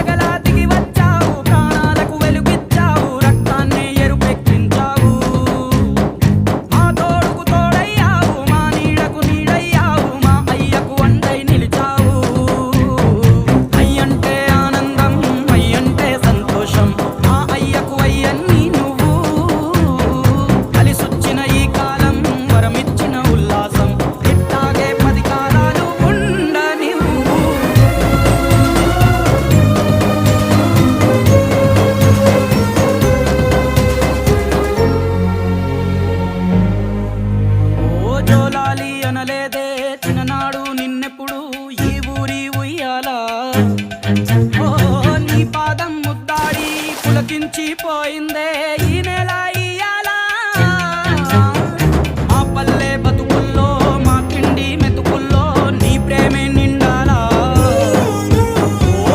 పండగలా దిగి వచ్చావు, ప్రాణాలకు వెలుగిచ్చావు, రక్తాన్ని ఎరుపెక్కించావు. మా తోడుకు తోడయ్యావు, మా నీడకు నీడయ్యావు, మా అయ్యకు అండై నిలిచావు. అయ్యంటే ఆనందం, అయ్యంటే సంతోషం, మా అయ్యకు అయ్యన్ని నువ్వు. కలిసొచ్చిన ఈ కాలం వరమిచ్చిన ఉల్లాసం, ఇట్టాగే 10 కాలాలు ఉండనివ్వు. ఓ జోలాలి అనలేదే చిన్ననాడు నిన్నెప్పుడు ఈ ఊరి ఉయ్యాలా. ఓ నీ పాదం ముద్దాడి పులకించిపోయిందే ఈ నేల